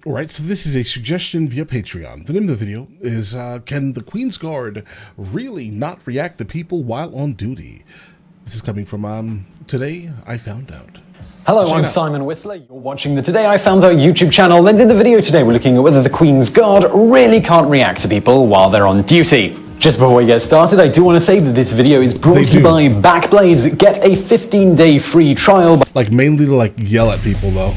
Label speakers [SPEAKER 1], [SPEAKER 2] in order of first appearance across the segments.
[SPEAKER 1] Alright, so this is a suggestion via Patreon. The name of the video is, can the Queen's Guard really not react to people while on duty? This is coming from, Today I Found Out.
[SPEAKER 2] Hello, I'm Simon Whistler. You're watching the Today I Found Out YouTube channel, and in the video today we're looking at whether the Queen's Guard really can't react to people while they're on duty. Just before we get started, I do want to say that this video is brought to you by Backblaze. Get a 15-day free trial.
[SPEAKER 1] Like, mainly to, yell at people, though.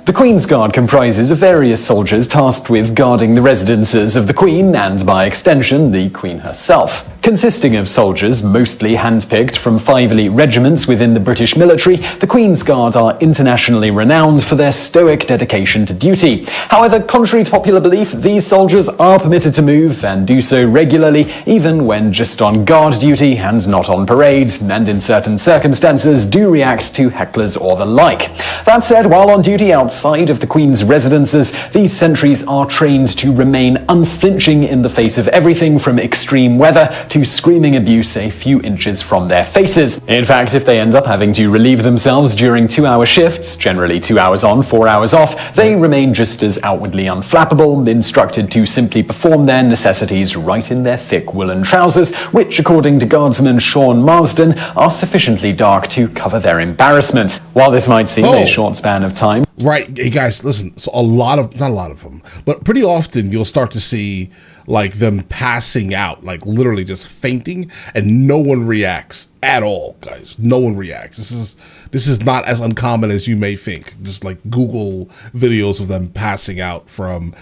[SPEAKER 2] The Queen's Guard comprises of various soldiers tasked with guarding the residences of the Queen and, by extension, the Queen herself. Consisting of soldiers, mostly handpicked from 5 elite regiments within the British military, the Queen's Guard are internationally renowned for their stoic dedication to duty. However, contrary to popular belief, these soldiers are permitted to move and do so regularly, even when just on guard duty and not on parade, and in certain circumstances do react to hecklers or the like. That said, while on duty outside of the Queen's residences, these sentries are trained to remain unflinching in the face of everything from extreme weather to screaming abuse a few inches from their faces. In fact, if they end up having to relieve themselves during 2-hour shifts, generally 2 hours on, 4 hours off, they remain just as outwardly unflappable, instructed to simply perform their necessities right in their thick woolen trousers, which, according to Guardsman Sean Marsden, are sufficiently dark to cover their embarrassment. While this might seem a short span of time,
[SPEAKER 1] right, hey guys, listen, so not a lot of them, but pretty often you'll start to see them passing out, literally just fainting, and no one reacts at all, guys. No one reacts. This is not as uncommon as you may think. Just Google videos of them passing out from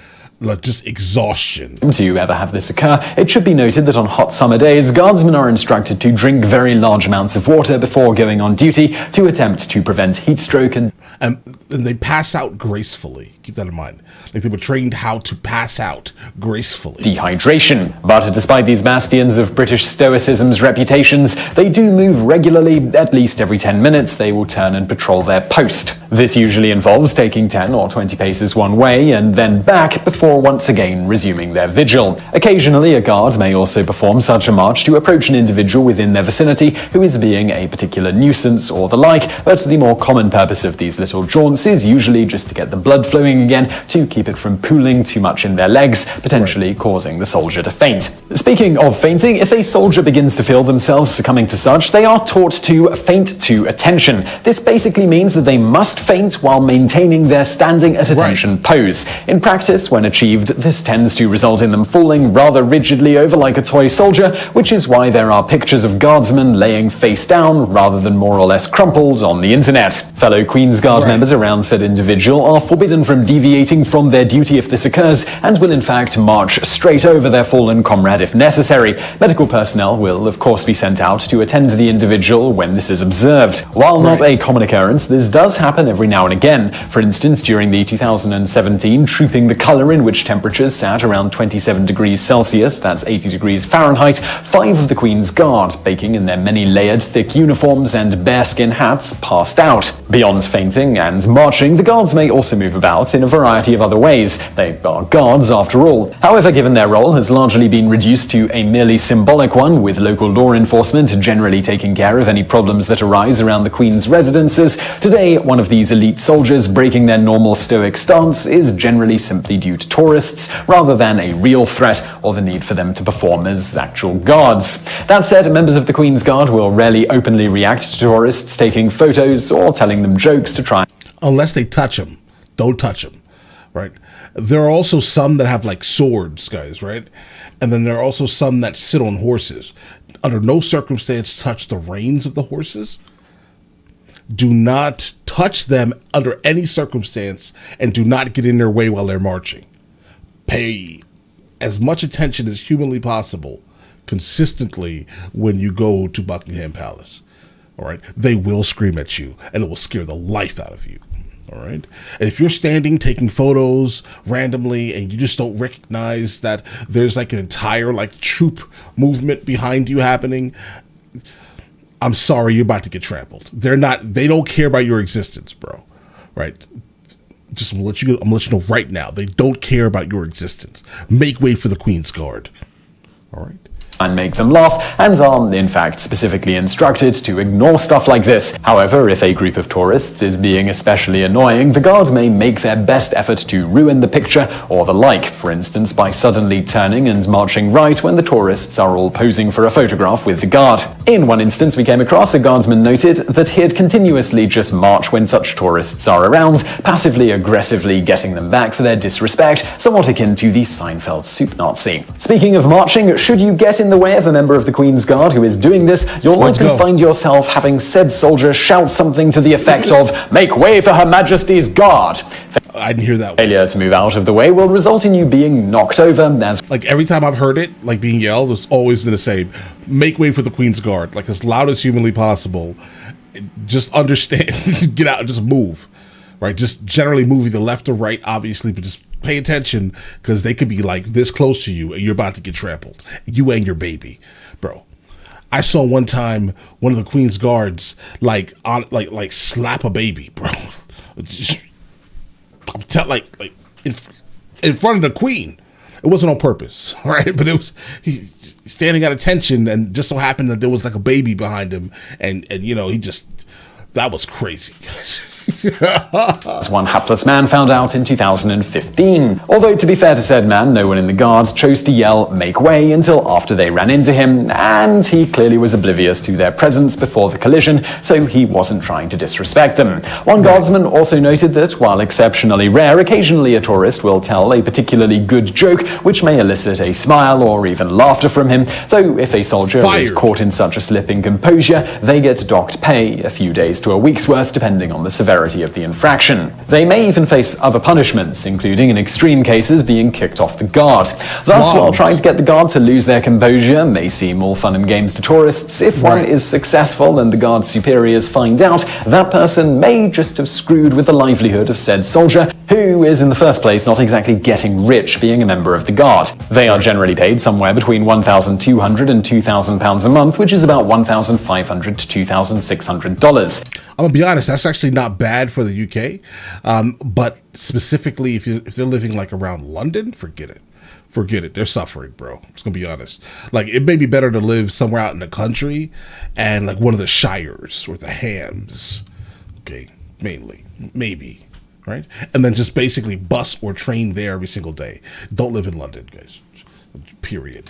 [SPEAKER 1] just exhaustion.
[SPEAKER 2] Do you ever have this occur? It should be noted that on hot summer days, guardsmen are instructed to drink very large amounts of water before going on duty to attempt to prevent heat stroke and
[SPEAKER 1] they pass out gracefully. Keep that in mind. They were trained how to pass out gracefully.
[SPEAKER 2] Dehydration. But despite these bastions of British stoicism's reputations, they do move regularly. At least every 10 minutes, they will turn and patrol their post. This usually involves taking 10 or 20 paces one way and then back before once again resuming their vigil. Occasionally, a guard may also perform such a march to approach an individual within their vicinity who is being a particular nuisance or the like, but the more common purpose of these little jaunts is usually just to get the blood flowing again, to keep it from pooling too much in their legs, potentially causing the soldier to faint. Speaking of fainting, if a soldier begins to feel themselves succumbing to such, they are taught to faint to attention. This basically means that they must faint while maintaining their standing at attention pose. In practice, when achieved, this tends to result in them falling rather rigidly over like a toy soldier, which is why there are pictures of guardsmen laying face down rather than more or less crumpled on the internet. Fellow Queen's Guard members around said individual are forbidden from deviating from their duty if this occurs, and will in fact march straight over their fallen comrade if necessary. Medical personnel will of course be sent out to attend to the individual when this is observed. While not a common occurrence, this does happen every now and again. For instance, during the 2017 Trooping the Colour, in which temperatures sat around 27 degrees Celsius, that's 80 degrees Fahrenheit, 5 of the Queen's Guard, baking in their many layered thick uniforms and bearskin hats, passed out. Beyond fainting and marching, the guards may also move about in a variety of other ways. They are guards after all. However, given their role has largely been reduced to a merely symbolic one, with local law enforcement generally taking care of any problems that arise around the Queen's residences, today one of these elite soldiers breaking their normal stoic stance is generally simply due to tourists, rather than a real threat or the need for them to perform as actual guards. That said, members of the Queen's Guard will rarely openly react to tourists taking photos or telling them jokes to try.
[SPEAKER 1] Unless they touch them. Don't touch them, right? There are also some that have swords, guys, right? And then there are also some that sit on horses. Under no circumstance touch the reins of the horses. Do not touch them under any circumstance, and do not get in their way while they're marching. Pay as much attention as humanly possible consistently when you go to Buckingham Palace. All right? They will scream at you, and it will scare the life out of you. All right. And if you're standing taking photos randomly and you just don't recognize that there's an entire troop movement behind you happening, I'm sorry, you're about to get trampled. They don't care about your existence, bro. Right. I'm gonna let you know right now. They don't care about your existence. Make way for the Queen's Guard. All right.
[SPEAKER 2] and make them laugh, and are in fact specifically instructed to ignore stuff like this. However, if a group of tourists is being especially annoying, the guard may make their best effort to ruin the picture or the like, for instance by suddenly turning and marching right when the tourists are all posing for a photograph with the guard. In one instance we came across, a guardsman noted that he'd continuously just march when such tourists are around, passively aggressively getting them back for their disrespect, somewhat akin to the Seinfeld soup Nazi. Speaking of marching, should you get in the way of a member of the Queen's Guard who is doing this, you'll likely find yourself having said soldier shout something to the effect of, "Make way for Her Majesty's Guard."
[SPEAKER 1] I didn't hear that one.
[SPEAKER 2] Failure to move out of the way will result in you being knocked over as...
[SPEAKER 1] Like, every time I've heard it, like, being yelled, it's always been the same. Make way for the Queen's Guard. Like, as loud as humanly possible. Just understand. Get out. Just move. Right? Just generally move either left or right, obviously, but just pay attention, because they could be, like, this close to you, and you're about to get trampled. You and your baby. Bro. I saw one time one of the Queen's Guards, like slap a baby, bro. In front of the Queen. It wasn't on purpose, right? But it was he standing at attention, and just so happened that there was like a baby behind him, and you know, that was crazy.
[SPEAKER 2] As one hapless man found out in 2015. Although, to be fair to said man, no one in the guards chose to yell "make way" until after they ran into him, and he clearly was oblivious to their presence before the collision, so he wasn't trying to disrespect them. One guardsman also noted that, while exceptionally rare, occasionally a tourist will tell a particularly good joke which may elicit a smile or even laughter from him, though if a soldier is caught in such a slip in composure, they get docked pay, a few days to a week's worth depending on the severity of the infraction. They may even face other punishments, including in extreme cases being kicked off the guard. Thus, while trying to get the guard to lose their composure may seem all fun and games to tourists, if one is successful and the guard's superiors find out, that person may just have screwed with the livelihood of said soldier, who is in the first place not exactly getting rich being a member of the guard. They are generally paid somewhere between £1,200 and £2,000 a month, which is about $1,500 to $2,600.
[SPEAKER 1] I'm gonna be honest, that's actually not bad for the UK, but specifically if they're living like around London, forget it. They're suffering, bro. I'm just gonna be honest. Like, it may be better to live somewhere out in the country and like one of the shires or the hams, okay, mainly, maybe, right? And then just basically bus or train there every single day. Don't live in London, guys. Period.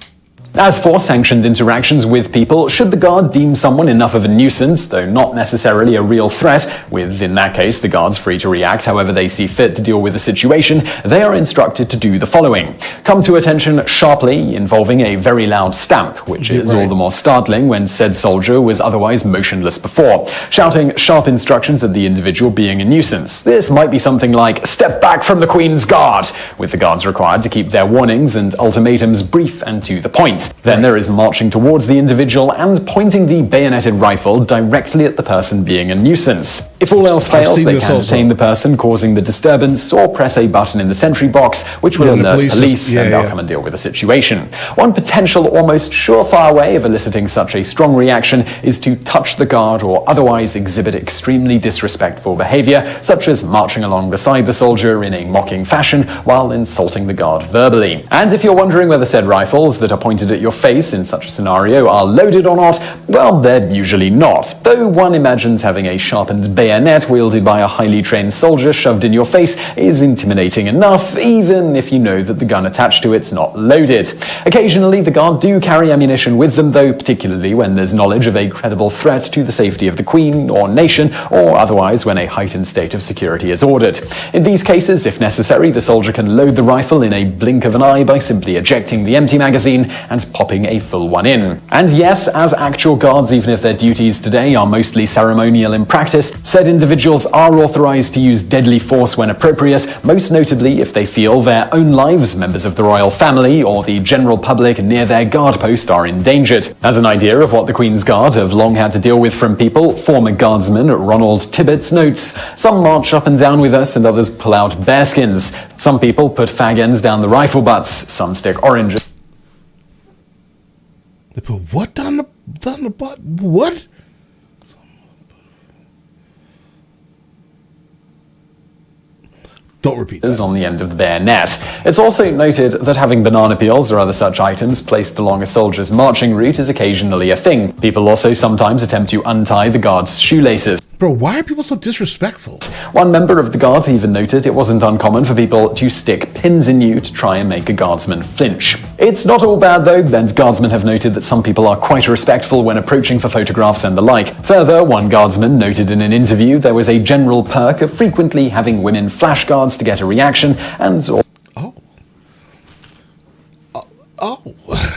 [SPEAKER 2] As for sanctioned interactions with people, should the guard deem someone enough of a nuisance, though not necessarily a real threat, with, in that case, the guards free to react however they see fit to deal with the situation, they are instructed to do the following. Come to attention sharply, involving a very loud stamp, which is all the more startling when said soldier was otherwise motionless before. Shouting sharp instructions at the individual being a nuisance. This might be something like, "Step back from the Queen's Guard," with the guards required to keep their warnings and ultimatums brief and to the point. Then there is marching towards the individual and pointing the bayoneted rifle directly at the person being a nuisance. If all else fails, they can detain the person causing the disturbance or press a button in the sentry box, which will alert police and they'll come and deal with the situation. One potential almost surefire way of eliciting such a strong reaction is to touch the guard or otherwise exhibit extremely disrespectful behavior, such as marching along beside the soldier in a mocking fashion while insulting the guard verbally. And if you're wondering whether said rifles that are pointed at your face in such a scenario are loaded or not, well, they're usually not, though one imagines having a sharpened bayonet wielded by a highly trained soldier shoved in your face is intimidating enough, even if you know that the gun attached to it's not loaded. Occasionally the guard do carry ammunition with them though, particularly when there's knowledge of a credible threat to the safety of the Queen or nation, or otherwise when a heightened state of security is ordered. In these cases, if necessary, the soldier can load the rifle in a blink of an eye by simply ejecting the empty magazine and popping a full one in. And yes, as actual guards, even if their duties today are mostly ceremonial in practice, said individuals are authorized to use deadly force when appropriate, most notably if they feel their own lives, members of the royal family, or the general public near their guard post are endangered. As an idea of what the Queen's Guard have long had to deal with from people, former guardsman Ronald Tibbetts notes, "Some march up and down with us and others pull out bearskins. Some people put fag ends down the rifle butts, some stick oranges."
[SPEAKER 1] They put what down the butt? What? Don't repeat that.
[SPEAKER 2] On the end of the bayonet. It's also noted that having banana peels or other such items placed along a soldier's marching route is occasionally a thing. People also sometimes attempt to untie the guard's shoelaces.
[SPEAKER 1] Bro, why are people so disrespectful?
[SPEAKER 2] One member of the guards even noted it wasn't uncommon for people to stick pins in you to try and make a guardsman flinch. It's not all bad though, and guardsmen have noted that some people are quite respectful when approaching for photographs and the like. Further, one guardsman noted in an interview there was a general perk of frequently having women flash guards to get a reaction and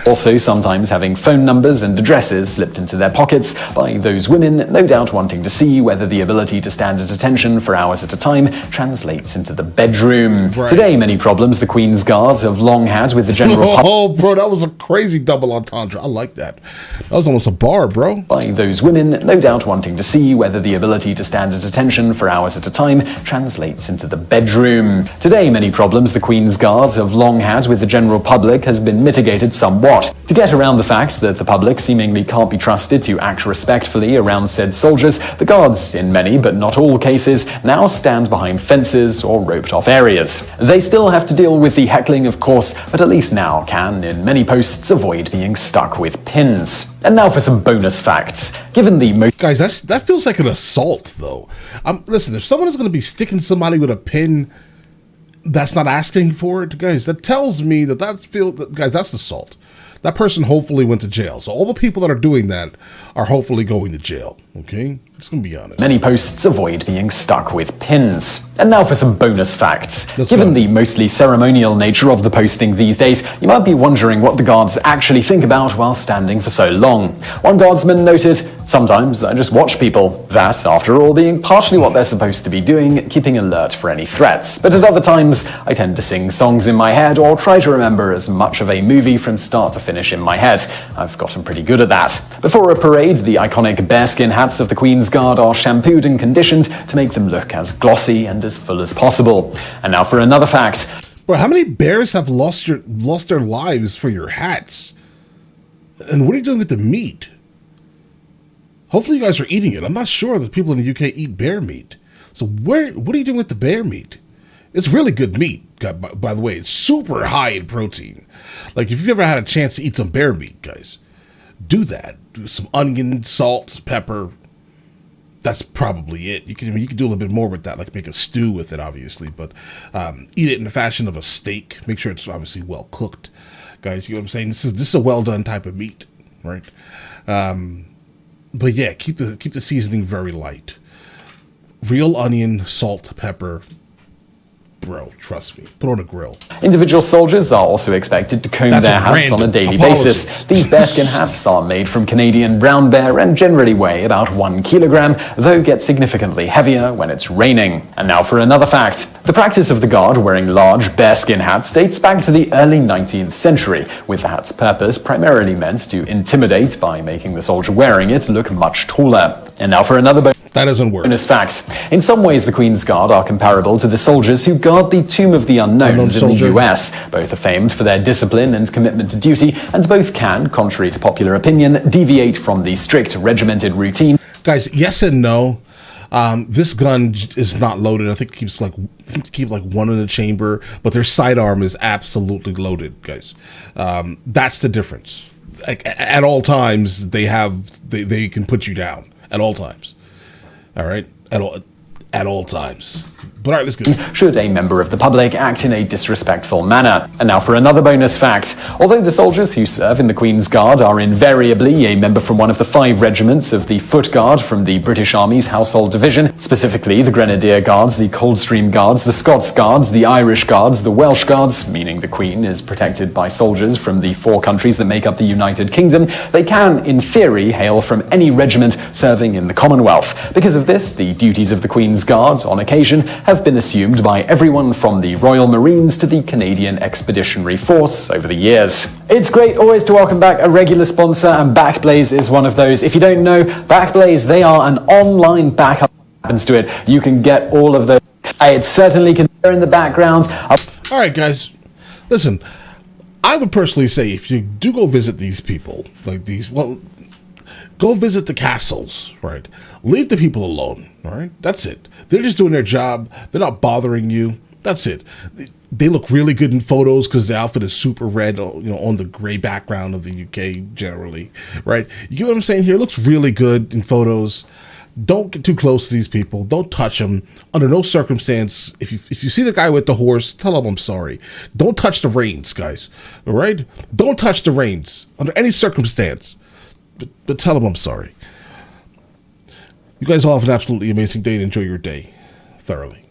[SPEAKER 2] also sometimes having phone numbers and addresses slipped into their pockets by those women, no doubt wanting to see whether the ability to stand at attention for hours at a time translates into the bedroom.
[SPEAKER 1] Right.
[SPEAKER 2] Today, many problems the Queen's Guards have long had with the general
[SPEAKER 1] Oh, bro, that was a crazy double entendre. I like that. That was almost a bar, bro.
[SPEAKER 2] By those women, no doubt wanting to see whether the ability to stand at attention for hours at a time translates into the bedroom. Today, many problems the Queen's Guards have long had with the general public has been mitigated somewhat. To get around the fact that the public seemingly can't be trusted to act respectfully around said soldiers, the guards, in many but not all cases, now stand behind fences or roped-off areas. They still have to deal with the heckling, of course, but at least now can, in many posts, avoid being stuck with pins. And now for some bonus facts. Given the
[SPEAKER 1] Guys, that feels like an assault, though. Listen, if someone is going to be sticking somebody with a pin that's not asking for it, guys, that tells me that guys, that's assault. That person hopefully went to jail. So all the people that are doing that are hopefully going to jail. Okay? Just gonna be honest.
[SPEAKER 2] Many posts avoid being stuck with pins. And now for some bonus facts.
[SPEAKER 1] Let's
[SPEAKER 2] Given
[SPEAKER 1] go.
[SPEAKER 2] the mostly ceremonial nature of the posting these days, you might be wondering what the guards actually think about while standing for so long. One guardsman noted, "Sometimes I just watch people. That, after all, being partially what they're supposed to be doing, keeping alert for any threats. But at other times, I tend to sing songs in my head or try to remember as much of a movie from start to finish in my head. I've gotten pretty good at that." Before a parade, the iconic bearskin hats of the Queen's Guard are shampooed and conditioned to make them look as glossy and as full as possible. And now for another fact.
[SPEAKER 1] Bro, how many bears have lost their lives for your hats? And what are you doing with the meat? Hopefully you guys are eating it. I'm not sure that people in the UK eat bear meat. So what are you doing with the bear meat? It's really good meat, by the way. It's super high in protein. Like, if you've ever had a chance to eat some bear meat, guys, do that. Do some onion, salt, pepper. That's probably it. You can do a little bit more with that, like make a stew with it, obviously, but eat it in the fashion of a steak. Make sure it's obviously well cooked, guys. You know what I'm saying? This is a well done type of meat, right? But yeah, keep the seasoning very light. Real onion, salt, pepper. Bro, trust me. Put on a grill.
[SPEAKER 2] Individual soldiers are also expected to comb their hats on a daily basis. These bearskin hats are made from Canadian brown bear and generally weigh about 1 kilogram, though get significantly heavier when it's raining. And now for another fact. The practice of the guard wearing large bearskin hats dates back to the early 19th century, with the hat's purpose primarily meant to intimidate by making the soldier wearing it look much taller. And now for another
[SPEAKER 1] that doesn't work.
[SPEAKER 2] Bonus fact. In some ways, the Queen's Guard are comparable to the soldiers who guard the Tomb of the Unknowns in the US. Both are famed for their discipline and commitment to duty, and both can, contrary to popular opinion, deviate from the strict regimented routine.
[SPEAKER 1] Guys, yes and no. This gun is not loaded. I think it keeps like one in the chamber, but their sidearm is absolutely loaded, guys. That's the difference. Like, at all times, they can put you down at all times. All right, at all times. But all right, let's go.
[SPEAKER 2] Should a member of the public act in a disrespectful manner. And now for another bonus fact. Although the soldiers who serve in the Queen's Guard are invariably a member from one of the 5 regiments of the Foot Guard from the British Army's Household Division, specifically the Grenadier Guards, the Coldstream Guards, the Scots Guards, the Irish Guards, the Welsh Guards, meaning the Queen is protected by soldiers from the 4 countries that make up the United Kingdom, they can, in theory, hail from any regiment serving in the Commonwealth. Because of this, the duties of the Queen's Guard, on occasion, have been assumed by everyone from the Royal Marines to the Canadian Expeditionary Force over the years. It's great always to welcome back a regular sponsor, and Backblaze is one of those. If you don't know, Backblaze, they are an online backup. Happens to it, you can get all of those. It certainly can be in the background.
[SPEAKER 1] All right, guys, listen. I would personally say if you do go visit these people, like these, well, go visit the castles, right? Leave the people alone, all right? That's it. They're just doing their job. They're not bothering you, That's it. They look really good in photos because the outfit is super red, on the gray background of the UK generally, right? You get what I'm saying here? It looks really good in photos. Don't get too close to these people. Don't touch them under no circumstance. If you see the guy with the horse, tell him I'm sorry. Don't touch the reins, guys. All right? Don't touch the reins under any circumstance. But tell him I'm sorry. You guys all have an absolutely amazing day and enjoy your day thoroughly.